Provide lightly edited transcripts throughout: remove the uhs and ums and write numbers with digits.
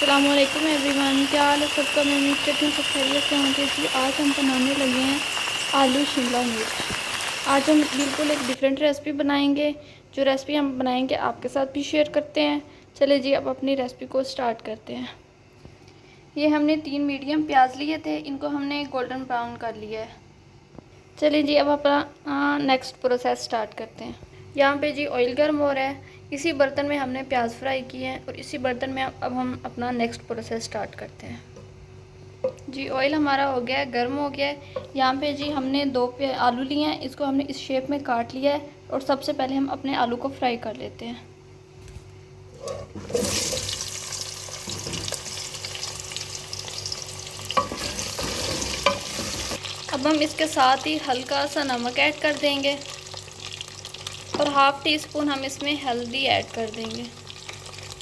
अस्सलाम वालेकुम एवरीवन, क्या हाल है सबका। मैं उम्मीद करती हूँ सब खैरियत से होंगे जी। आज हम बनाने लगे हैं आलू शिमला मिर्च। आज हम बिल्कुल एक डिफरेंट रेसिपी बनाएंगे। जो रेसिपी हम बनाएंगे आपके साथ भी शेयर करते हैं। चले जी अब अपनी रेसिपी को स्टार्ट करते हैं। ये हमने 3 मीडियम प्याज लिए थे, इनको हमने गोल्डन ब्राउन कर लिया है। चलिए जी अब अपना नेक्स्ट प्रोसेस स्टार्ट करते हैं। यहाँ पे जी ऑयल गर्म हो रहा है। इसी बर्तन में हमने प्याज फ्राई किए हैं और इसी बर्तन में अब हम अपना नेक्स्ट प्रोसेस स्टार्ट करते हैं। जी ऑयल हमारा हो गया है, गर्म हो गया है। यहाँ पे जी हमने 2 आलू लिए हैं, इसको हमने इस शेप में काट लिया है और सबसे पहले हम अपने आलू को फ्राई कर लेते हैं। अब हम इसके साथ ही हल्का सा नमक ऐड कर देंगे और हाफ़ टी स्पून हम इसमें हल्दी ऐड कर देंगे।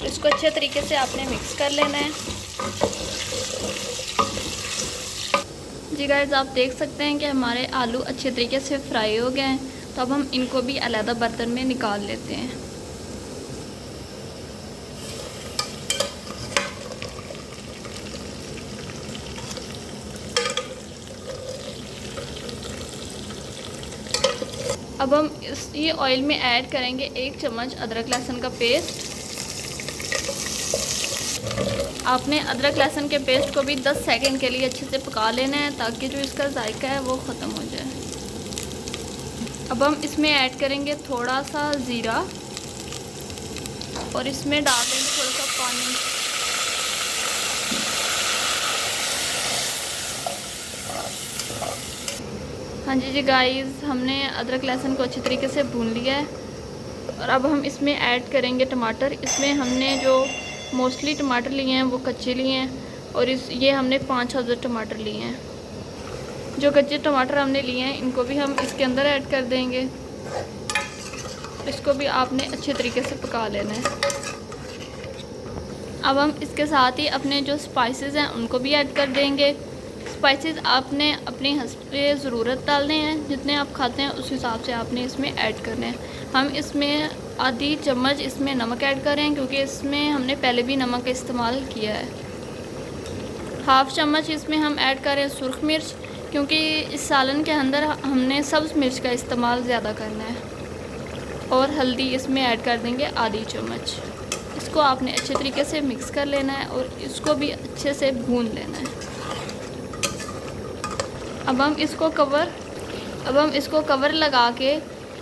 इसको अच्छे तरीके से आपने मिक्स कर लेना है। जी गाइस आप देख सकते हैं कि हमारे आलू अच्छे तरीके से फ्राई हो गए हैं। तो अब हम इनको भी अलग बर्तन में निकाल लेते हैं। अब हम ये ऑयल में ऐड करेंगे 1 चम्मच अदरक लहसुन का पेस्ट। आपने अदरक लहसुन के पेस्ट को भी 10 सेकंड के लिए अच्छे से पका लेना है ताकि जो इसका जायका है वो ख़त्म हो जाए। अब हम इसमें ऐड करेंगे थोड़ा सा ज़ीरा और इसमें डाल देंगे थोड़ा सा पानी। हाँ जी गाइस हमने अदरक लहसुन को अच्छी तरीके से भून लिया है और अब हम इसमें ऐड करेंगे टमाटर। इसमें हमने जो मोस्टली टमाटर लिए हैं वो कच्चे लिए हैं और ये हमने 5 टमाटर लिए हैं। जो कच्चे टमाटर हमने लिए हैं इनको भी हम इसके अंदर ऐड कर देंगे। इसको भी आपने अच्छे तरीके से पका लेना है। अब हम इसके साथ ही अपने जो स्पाइसेस हैं उनको भी ऐड कर देंगे। स्पाइसेस आपने अपनी हस्ब ज़रूरत डालने हैं, जितने आप खाते हैं उस हिसाब से आपने इसमें ऐड करने हैं। हम इसमें आधी चम्मच इसमें नमक ऐड कर रहे हैं क्योंकि इसमें हमने पहले भी नमक का इस्तेमाल किया है। हाफ़ चम्मच इसमें हम ऐड कर रहे हैं सुर्ख मिर्च, क्योंकि इस सालन के अंदर हमने सब्ज़ मिर्च का इस्तेमाल ज़्यादा करना है। और हल्दी इसमें ऐड कर देंगे आधी चम्मच। इसको आपने अच्छे तरीके से मिक्स कर लेना है और इसको भी अच्छे से भून लेना है। अब हम इसको कवर लगा के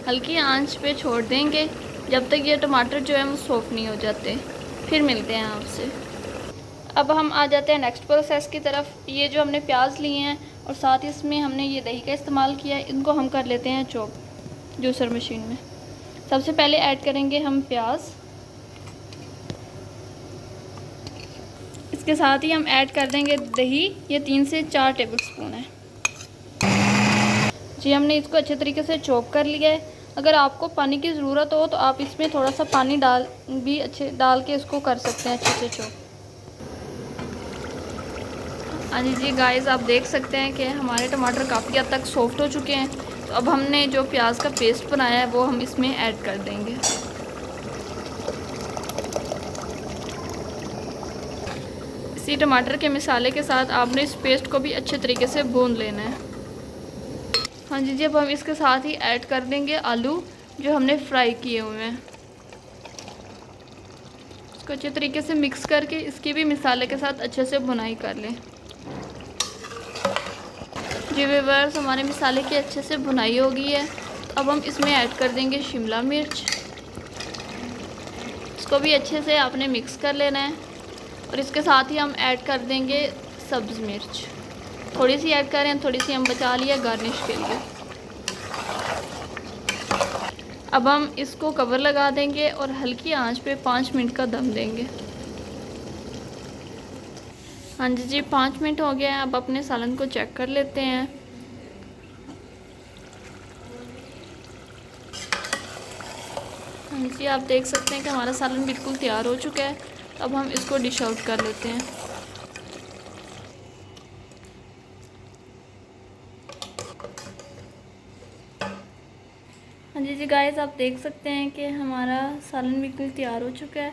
हल्की आंच पे छोड़ देंगे जब तक ये टमाटर जो है वो सॉफ्ट नहीं हो जाते। फिर मिलते हैं आपसे। अब हम आ जाते हैं नेक्स्ट प्रोसेस की तरफ। ये जो हमने प्याज लिए हैं और साथ ही इसमें हमने ये दही का इस्तेमाल किया है, इनको हम कर लेते हैं चॉप जूसर मशीन में। सबसे पहले ऐड करेंगे हम प्याज। इसके साथ ही हम ऐड कर देंगे दही। ये 3 से 4 टेबल स्पून है जी। हमने इसको अच्छे तरीके से चॉप कर लिया है। अगर आपको पानी की ज़रूरत हो तो आप इसमें थोड़ा सा पानी डाल के इसको कर सकते हैं अच्छे से चॉप। हाँ जी गाइस आप देख सकते हैं कि हमारे टमाटर काफ़ी हद तक सॉफ्ट हो चुके हैं। तो अब हमने जो प्याज का पेस्ट बनाया है वो हम इसमें ऐड कर देंगे। इसी टमाटर के मसाले के साथ आपने इस पेस्ट को भी अच्छे तरीके से भून लेना है। हाँ जी अब हम इसके साथ ही ऐड कर देंगे आलू जो हमने फ्राई किए हुए हैं। इसको अच्छे तरीके से मिक्स करके इसकी भी मसाले के साथ अच्छे से भुनाई कर लें। जी व्यूअर्स हमारे मसाले की अच्छे से भुनाई हो गई है। अब हम इसमें ऐड कर देंगे शिमला मिर्च। इसको भी अच्छे से आपने मिक्स कर लेना है और इसके साथ ही हम ऐड कर देंगे सब्ज़ मिर्च। थोड़ी सी ऐड करें, थोड़ी सी हम बचा लिया गार्निश के लिए। अब हम इसको कवर लगा देंगे और हल्की आंच पे 5 मिनट का दम देंगे। हाँ जी 5 मिनट हो गए हैं। अब अपने सालन को चेक कर लेते हैं। हाँ जी आप देख सकते हैं कि हमारा सालन बिल्कुल तैयार हो चुका है। अब हम इसको डिश आउट कर लेते हैं। हाँ जी गाइस आप देख सकते हैं कि हमारा सालन बिल्कुल तैयार हो चुका है।